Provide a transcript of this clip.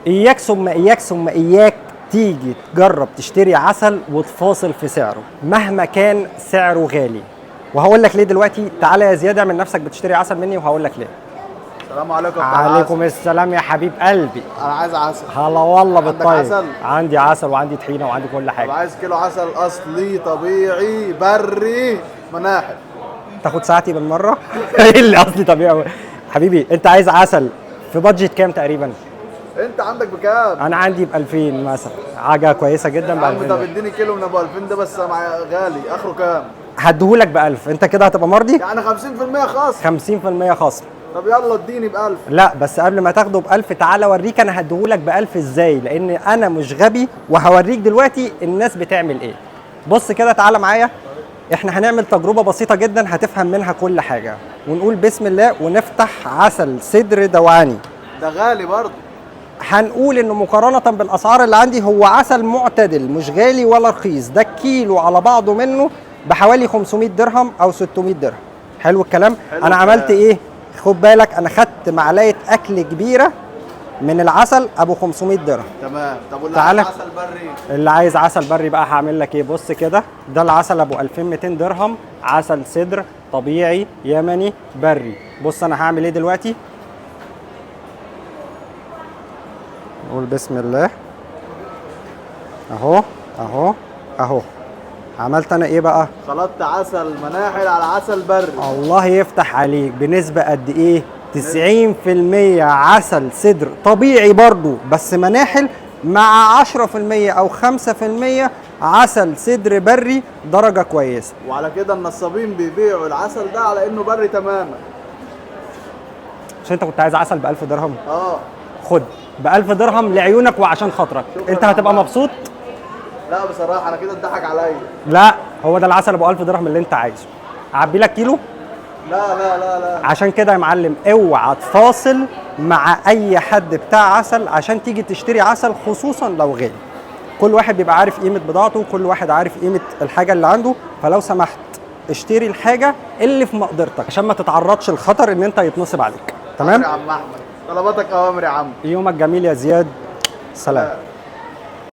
اياك ثم اياك ثم اياك تيجي تجرب تشتري عسل وتفاصل في سعره مهما كان سعره غالي. وهقول لك ليه دلوقتي. تعالى يا زياد اعمل نفسك بتشتري عسل مني وهقول لك ليه. السلام عليكم. عليكم السلام يا حبيب قلبي. انا عايز عسل. هلا والله عندك بالطيب. عسل؟ عندي عسل وعندي طحينه وعندي كل طب حاجه. عايز كيلو عسل اصلي طبيعي بري مناحل. تاخد ساعتي بالمره. ايه اللي اصلي طبيعي حبيبي؟ انت عايز عسل في بادجت كام تقريبا؟ انت عندك بكام؟ انا عندي ب 2000 مثلا، حاجه كويسه جدا ب يا عم 2000. طب اديني كيلو من ابو 2000 ده بس معايا غالي، اخره كام؟ هديهولك ب 1000. انت كده هتبقى مرضي؟ يعني 50% خاص. 50% خصم. طب يلا اديني ب 1000. لا بس قبل ما تاخده ب 1000 تعالى اوريك انا هديهولك ب 1000 ازاي، لان انا مش غبي وهوريك دلوقتي الناس بتعمل ايه. بص كده تعالى معايا. احنا هنعمل تجربه بسيطه جدا هتفهم منها كل حاجه، ونقول بسم الله ونفتح عسل سدر دواني. ده غالي برضه. هنقول انه مقارنه بالاسعار اللي عندي هو عسل معتدل، مش غالي ولا رخيص. ده الكيلو على بعضه منه بحوالي 500 درهم او 600 درهم. حلو الكلام. حلو انا عملت ايه؟ خد بالك انا خدت معلقه اكل كبيره من العسل ابو 500 درهم. تمام. طب واللي تعالى. عايز عسل بري؟ اللي عايز عسل بري بقى هعمل لك ايه؟ بص كده، ده العسل ابو 2200 درهم، عسل سدر طبيعي يمني بري. بص انا هعمل ايه دلوقتي. نقول بسم الله. اهو اهو اهو. عملت انا ايه بقى؟ خلطت عسل مناحل على عسل بري. الله يفتح عليك. بنسبة قد ايه؟ 90% عسل سدر طبيعي برضو بس مناحل، مع 10% او 5% عسل سدر بري درجة كويسة. وعلى كده النصابين بيبيعوا العسل ده على انه بري تماما. مش انت كنت عايز عسل ب 1000 درهم؟ اه. خد ب 1000 درهم لعيونك وعشان خاطرك. شكراً انت هتبقى يا عم. مبسوط؟ لا بصراحه انا كده اتضحك عليا. لا هو ده العسل ابو 1000 درهم اللي انت عايزه. اعبي لك كيلو؟ لا لا لا لا. عشان كده يا معلم اوعى تفاصل مع اي حد بتاع عسل عشان تيجي تشتري عسل، خصوصا لو غالي. كل واحد بيبقى عارف قيمة بضاعته وكل واحد عارف قيمة الحاجة اللي عنده، فلو سمحت اشتري الحاجة اللي في مقدرتك عشان ما تتعرضش للخطر ان انت يتنصب عليك. تمام؟ يا عم احمد طلباتك اوامر يا عم. يومك جميل يا زياد. سلام.